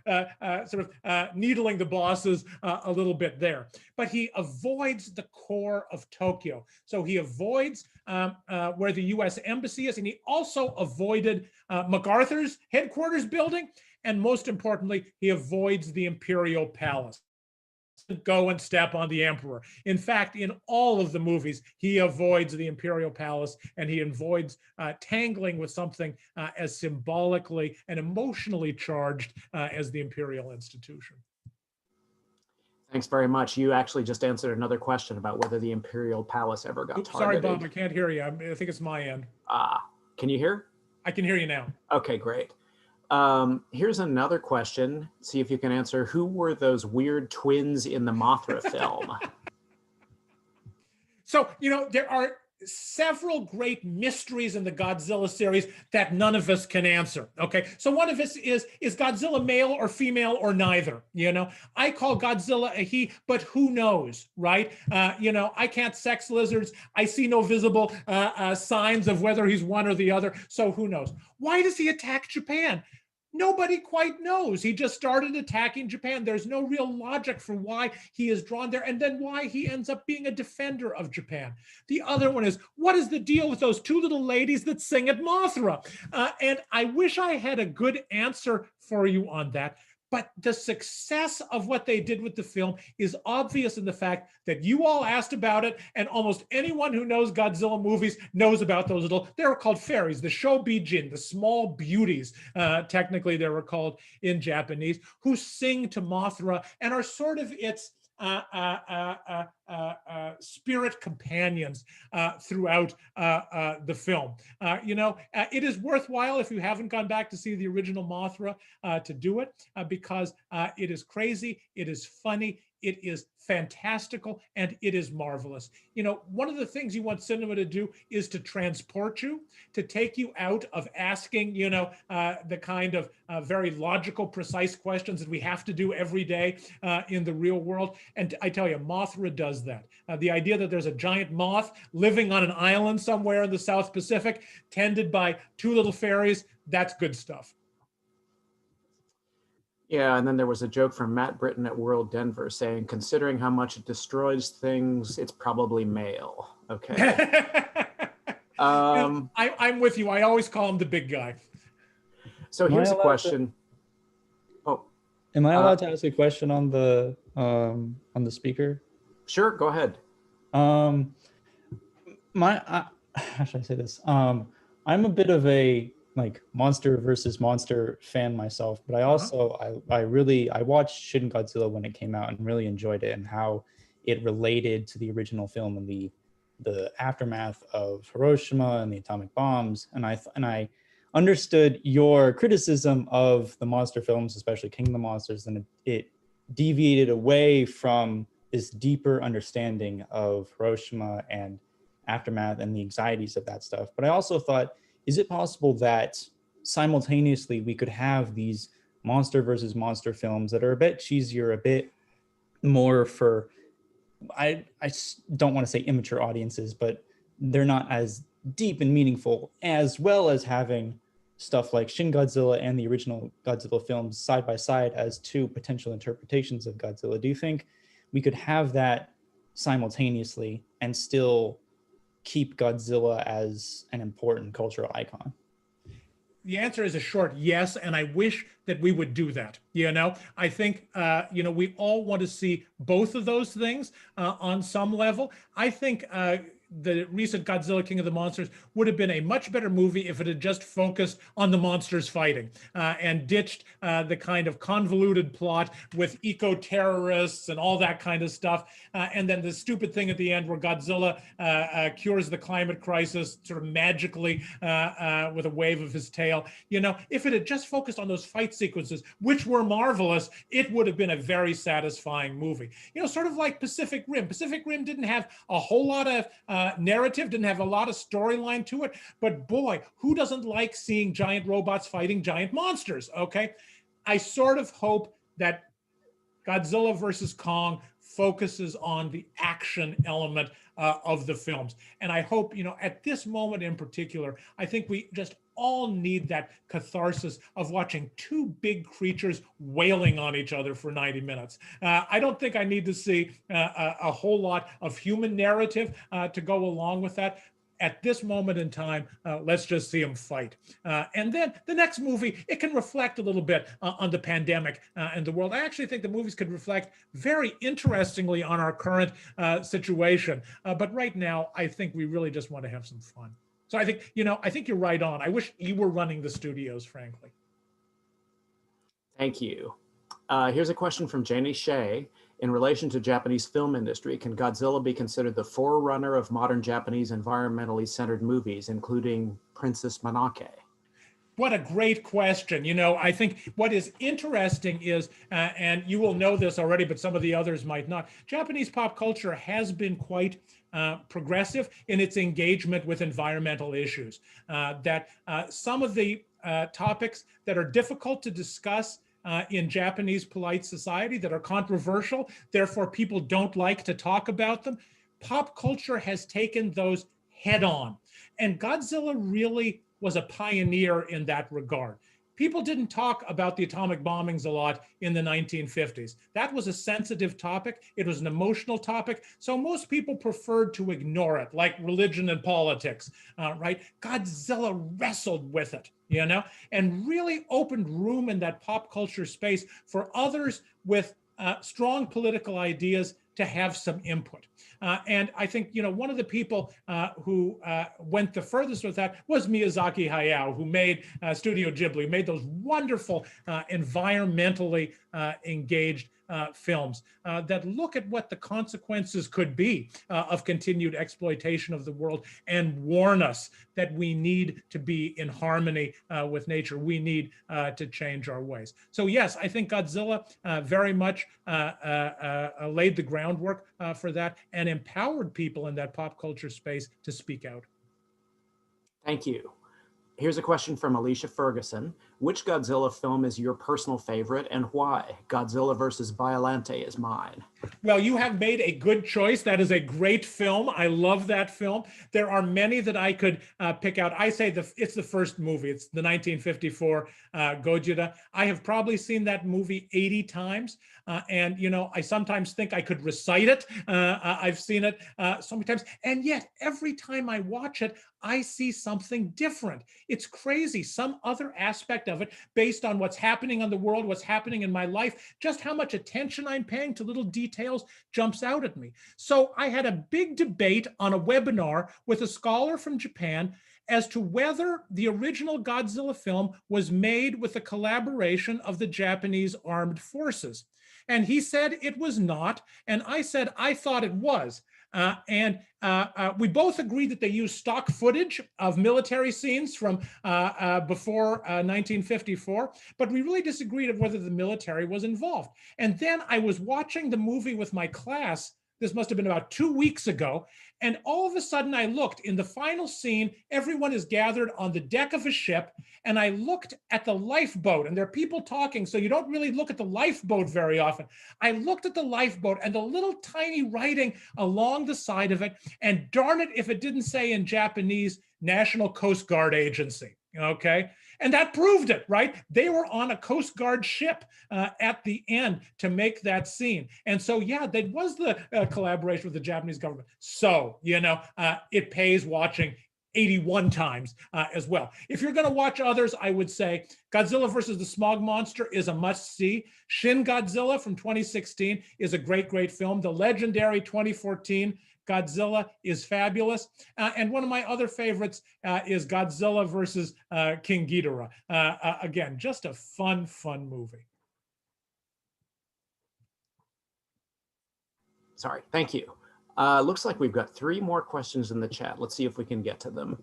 Speaker 3: sort of needling the bosses a little bit there. But he avoids the core of Tokyo. So he avoids where the US Embassy is, and he also avoided MacArthur's headquarters building. And most importantly, he avoids the Imperial Palace. Go and step on the emperor. In fact, in all of the movies, he avoids the Imperial Palace, and he avoids tangling with something as symbolically and emotionally charged as the imperial institution.
Speaker 1: Thanks very much. You actually just answered another question about whether the Imperial Palace ever got targeted.
Speaker 3: Sorry, Bob, I can't hear you. I think it's my end.
Speaker 1: Can you hear?
Speaker 3: I can hear you now.
Speaker 1: Okay, great. Here's another question. See if you can answer. Who were those weird twins in the Mothra film?
Speaker 3: So, there are several great mysteries in the Godzilla series that none of us can answer. Okay, so one of us is Godzilla male or female or neither? I call Godzilla a he, but who knows, right? I can't sex lizards. I see no visible signs of whether he's one or the other. So who knows? Why does he attack Japan? Nobody quite knows. He just started attacking Japan. There's no real logic for why he is drawn there, and then why he ends up being a defender of Japan. The other one is, what is the deal with those two little ladies that sing at Mothra? And I wish I had a good answer for you on that. But the success of what they did with the film is obvious in the fact that you all asked about it, and almost anyone who knows Godzilla movies knows about those they were called fairies, the shobijin, the small beauties, technically they were called in Japanese, who sing to Mothra and are sort of its spirit companions throughout the film. It is worthwhile if you haven't gone back to see the original Mothra to do it because it is crazy, it is funny, it is fantastical, and it is marvelous. One of the things you want cinema to do is to transport you, to take you out of asking, the kind of very logical, precise questions that we have to do every day in the real world. And I tell you, Mothra does that. The idea that there's a giant moth living on an island somewhere in the South Pacific, tended by two little fairies, that's good stuff.
Speaker 1: Yeah, and then there was a joke from Matt Britton at World Denver saying, considering how much it destroys things, it's probably male. Okay.
Speaker 3: I'm with you. I always call him the big guy.
Speaker 1: So here's a question.
Speaker 4: Am I allowed to ask a question on the speaker?
Speaker 1: Sure, go ahead.
Speaker 4: How should I say this? I'm a bit of a monster versus monster fan myself, but I also I watched Shin Godzilla when it came out and really enjoyed it, and how it related to the original film and the aftermath of Hiroshima and the atomic bombs. And I understood your criticism of the monster films, especially King of the Monsters, and it deviated away from this deeper understanding of Hiroshima and aftermath and the anxieties of that stuff. But I also thought, is it possible that simultaneously we could have these monster versus monster films that are a bit cheesier, a bit more for, I don't want to say immature audiences, but they're not as deep and meaningful, as well as having stuff like Shin Godzilla and the original Godzilla films side by side as two potential interpretations of Godzilla? Do you think we could have that simultaneously and still keep Godzilla as an important cultural icon?
Speaker 3: The answer is a short yes, and I wish that we would do that. I think, we all want to see both of those things on some level. I think the recent Godzilla King of the Monsters would have been a much better movie if it had just focused on the monsters fighting and ditched the kind of convoluted plot with eco-terrorists and all that kind of stuff. And then the stupid thing at the end where Godzilla cures the climate crisis sort of magically with a wave of his tail. If it had just focused on those fight sequences, which were marvelous, it would have been a very satisfying movie. Sort of like Pacific Rim. Pacific Rim didn't have a whole lot of narrative, didn't have a lot of storyline to it, but boy, who doesn't like seeing giant robots fighting giant monsters? Okay, I sort of hope that Godzilla versus Kong focuses on the action element of the films. And I hope, at this moment in particular, I think we just all need that catharsis of watching two big creatures wailing on each other for 90 minutes. I don't think I need to see a whole lot of human narrative to go along with that. At this moment in time, let's just see them fight. And then the next movie, it can reflect a little bit on the pandemic and the world. I actually think the movies could reflect very interestingly on our current situation. But right now, I think we really just want to have some fun. So I think you're right on. I wish you were running the studios, frankly.
Speaker 1: Thank you. Here's a question from Janie Shea. In relation to Japanese film industry, can Godzilla be considered the forerunner of modern Japanese environmentally centered movies, including Princess Mononoke?
Speaker 3: What a great question. I think what is interesting is, and you will know this already, but some of the others might not, Japanese pop culture has been quite progressive in its engagement with environmental issues. That some of the topics that are difficult to discuss in Japanese polite society, that are controversial, therefore people don't like to talk about them, pop culture has taken those head on. And Godzilla really was a pioneer in that regard. People didn't talk about the atomic bombings a lot in the 1950s. That was a sensitive topic. It was an emotional topic. So most people preferred to ignore it, like religion and politics, right? Godzilla wrestled with it, and really opened room in that pop culture space for others with strong political ideas to have some input. And I think, one of the people who went the furthest with that was Miyazaki Hayao, who made Studio Ghibli, made those wonderful environmentally engaged films that look at what the consequences could be of continued exploitation of the world and warn us that we need to be in harmony with nature. We need to change our ways. So yes, I think Godzilla very much laid the groundwork for that and empowered people in that pop culture space to speak out.
Speaker 1: Thank you. Here's a question from Alicia Ferguson. Which Godzilla film is your personal favorite and why? Godzilla versus Biollante is mine.
Speaker 3: Well, you have made a good choice. That is a great film. I love that film. There are many that I could pick out. I say it's the first movie. It's the 1954 Godzilla. I have probably seen that movie 80 times. And, you know, I sometimes think I could recite it. I've seen it so many times. And yet, every time I watch it, I see something different. It's crazy. Some other aspect of it, based on what's happening on the world, what's happening in my life, just how much attention I'm paying to little details jumps out at me. So I had a big debate on a webinar with a scholar from Japan as to whether the original Godzilla film was made with the collaboration of the Japanese armed forces. And he said it was not. And I said, I thought it was. We both agreed that they used stock footage of military scenes from before 1954, but we really disagreed of whether the military was involved. And then I was watching the movie with my class. This must have been about 2 weeks ago. And all of a sudden I looked in the final scene, everyone is gathered on the deck of a ship. And I looked at the lifeboat and there are people talking. So you don't really look at the lifeboat very often. I looked at the lifeboat and the little tiny writing along the side of it. And darn it, if it didn't say in Japanese, National Coast Guard Agency. Okay. And that proved it, right? They were on a Coast Guard ship at the end to make that scene. And so, yeah, that was the collaboration with the Japanese government. So, you know, it pays watching 81 times as well. If you're going to watch others, I would say Godzilla versus the Smog Monster is a must-see. Shin Godzilla from 2016 is a great, great film. The legendary 2014 Godzilla is fabulous. And one of my other favorites is Godzilla versus King Ghidorah. Again, just a fun, fun movie.
Speaker 1: Sorry, thank you. Looks like we've got 3 more questions in the chat. Let's see if we can get to them.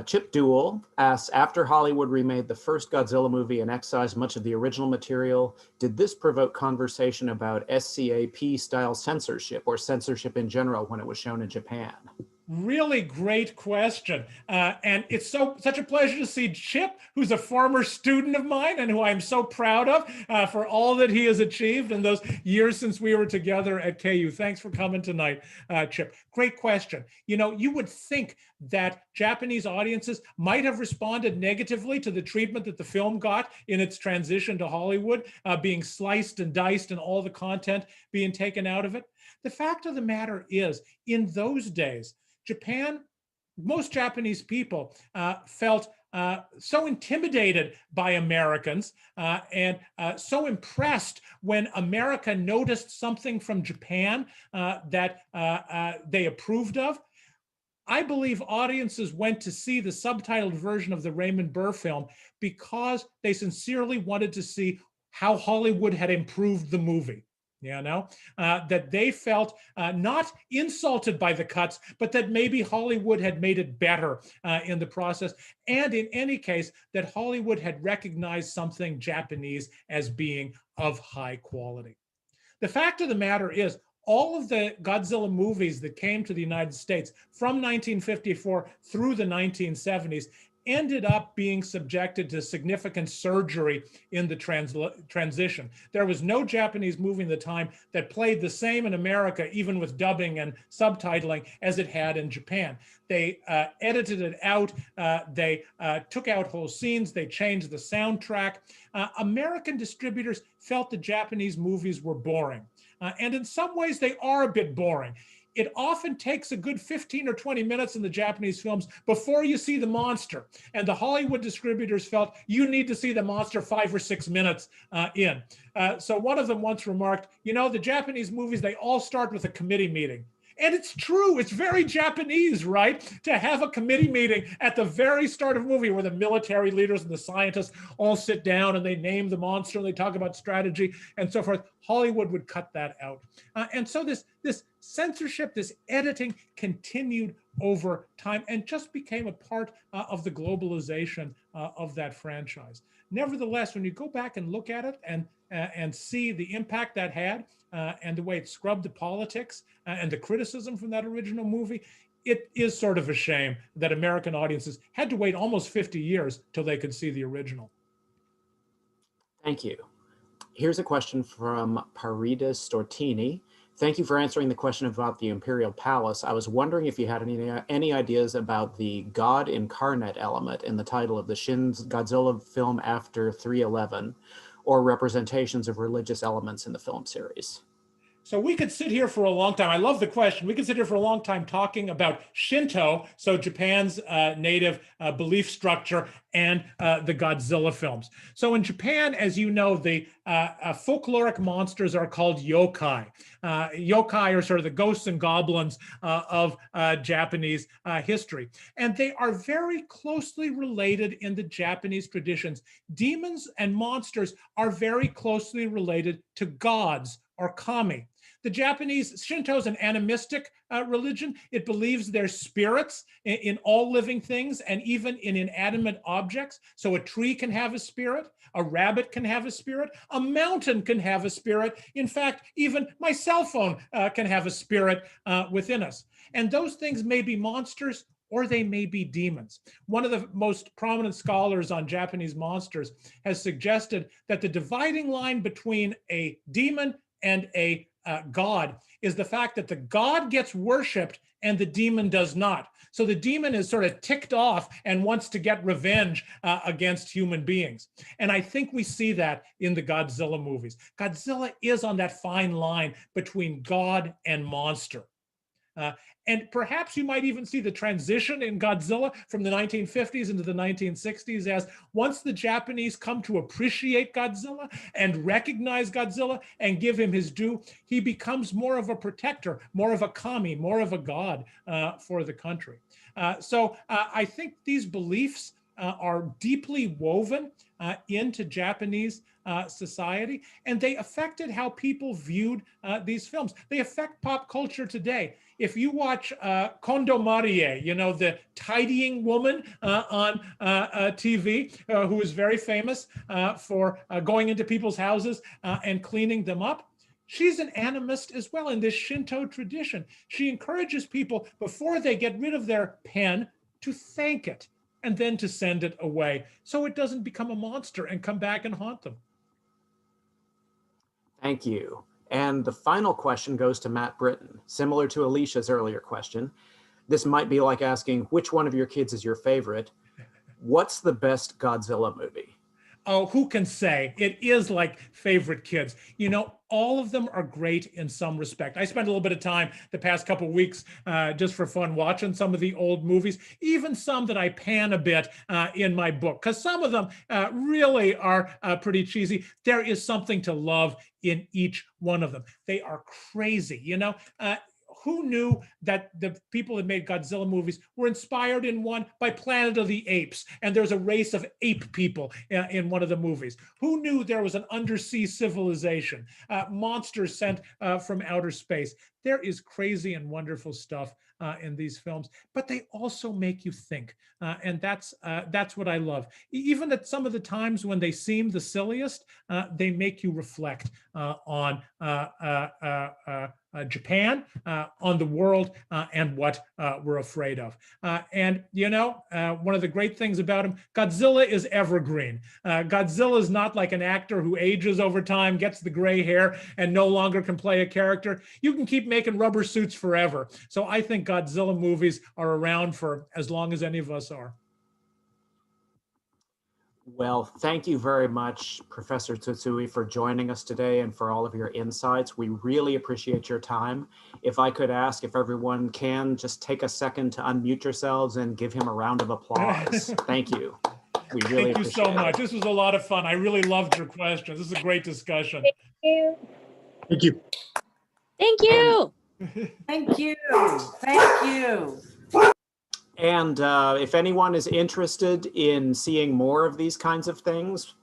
Speaker 1: Chip Duell asks, after Hollywood remade the first Godzilla movie and excised much of the original material, did this provoke conversation about SCAP-style censorship or censorship in general when it was shown in Japan?
Speaker 3: Really great question. And it's such a pleasure to see Chip, who's a former student of mine and who I'm so proud of for all that he has achieved in those years since we were together at KU. Thanks for coming tonight, Chip. Great question. You know, you would think that Japanese audiences might have responded negatively to the treatment that the film got in its transition to Hollywood, being sliced and diced and all the content being taken out of it. The fact of the matter is, in those days, Japan, most Japanese people felt so intimidated by Americans and so impressed when America noticed something from Japan that they approved of. I believe audiences went to see the subtitled version of the Raymond Burr film because they sincerely wanted to see how Hollywood had improved the movie. You know, that they felt not insulted by the cuts, but that maybe Hollywood had made it better in the process. And in any case, that Hollywood had recognized something Japanese as being of high quality. The fact of the matter is, all of the Godzilla movies that came to the United States from 1954 through the 1970s ended up being subjected to significant surgery in the transition. There was no Japanese movie in the time that played the same in America, even with dubbing and subtitling, as it had in Japan. They edited it out. They took out whole scenes. They changed the soundtrack. American distributors felt the Japanese movies were boring. And in some ways, they are a bit boring. It often takes a good 15 or 20 minutes in the Japanese films before you see the monster. And the Hollywood distributors felt you need to see the monster 5 or 6 minutes in. So one of them once remarked, you know, the Japanese movies, they all start with a committee meeting. And it's true, it's very Japanese, right? To have a committee meeting at the very start of a movie where the military leaders and the scientists all sit down and they name the monster and they talk about strategy and so forth. Hollywood would cut that out. And so this censorship, this editing continued over time and just became a part of the globalization of that franchise. Nevertheless, when you go back and look at it and see the impact that had and the way it scrubbed the politics and the criticism from that original movie, it is sort of a shame that American audiences had to wait almost 50 years till they could see the original.
Speaker 1: Thank you. Here's a question from Parida Stortini. Thank you for answering the question about the Imperial Palace. I was wondering if you had any ideas about the God incarnate element in the title of the Shin Godzilla film after 311, or representations of religious elements in the film series.
Speaker 3: So we could sit here for a long time. I love the question. We could sit here for a long time talking about Shinto, so Japan's native belief structure, and the Godzilla films. So in Japan, as you know, the folkloric monsters are called yokai. Yokai are sort of the ghosts and goblins of Japanese history. And they are very closely related in the Japanese traditions. Demons and monsters are very closely related to gods or kami. The Japanese Shinto is an animistic religion. It believes there's spirits in all living things and even in inanimate objects. So a tree can have a spirit, a rabbit can have a spirit, a mountain can have a spirit. In fact, even my cell phone can have a spirit within us. And those things may be monsters or they may be demons. One of the most prominent scholars on Japanese monsters has suggested that the dividing line between a demon and a God is the fact that the God gets worshipped and the demon does not. So the demon is sort of ticked off and wants to get revenge against human beings. And I think we see that in the Godzilla movies. Godzilla is on that fine line between God and monster. And perhaps you might even see the transition in Godzilla from the 1950s into the 1960s as once the Japanese come to appreciate Godzilla and recognize Godzilla and give him his due, he becomes more of a protector, more of a kami, more of a god for the country. So I think these beliefs are deeply woven into Japanese society, and they affected how people viewed these films. They affect pop culture today. If you watch Kondo Marie, you know, the tidying woman on TV, who is very famous for going into people's houses and cleaning them up, she's an animist as well in this Shinto tradition. She encourages people before they get rid of their pen to thank it and then to send it away so it doesn't become a monster and come back and haunt them.
Speaker 1: Thank you. And the final question goes to Matt Britton. Similar to Alicia's earlier question, this might be like asking which one of your kids is your favorite. What's the best Godzilla movie?
Speaker 3: Oh, who can say? It is like favorite kids. You know, all of them are great in some respect. I spent a little bit of time the past couple of weeks just for fun watching some of the old movies, even some that I pan a bit in my book, because some of them really are pretty cheesy. There is something to love in each one of them. They are crazy, you know. Who knew that the people that made Godzilla movies were inspired in one by Planet of the Apes, and there's a race of ape people in one of the movies? Who knew there was an undersea civilization, monsters sent from outer space? There is crazy and wonderful stuff in these films, but they also make you think, and that's what I love. Even at some of the times when they seem the silliest, they make you reflect on Japan, on the world, and what we're afraid of. And you know, one of the great things about him, Godzilla is evergreen. Godzilla is not like an actor who ages over time, gets the gray hair, and no longer can play a character. You can keep making rubber suits forever. So I think Godzilla movies are around for as long as any of us are.
Speaker 1: Well, thank you very much, Professor Tsutsui, for joining us today and for all of your insights. We really appreciate your time. If I could ask if everyone can just take a second to unmute yourselves and give him a round of applause. Thank you. We really
Speaker 3: Thank you so much. This was a lot of fun. I really loved your questions. This is a great discussion.
Speaker 5: Thank you.
Speaker 6: Thank you.
Speaker 5: Thank you. Thank you. Thank you.
Speaker 1: And if anyone is interested in seeing more of these kinds of things,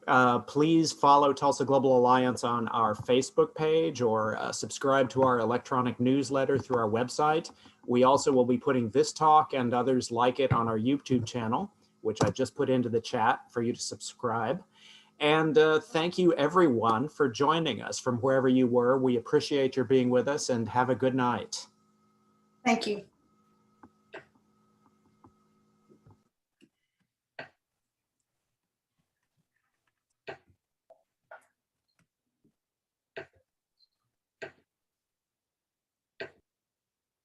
Speaker 1: please follow Tulsa Global Alliance on our Facebook page or subscribe to our electronic newsletter through our website. We also will be putting this talk and others like it on our YouTube channel, which I just put into the chat for you to subscribe. And thank you everyone for joining us from wherever you were. We appreciate your being with us, and have a good night.
Speaker 5: Thank you.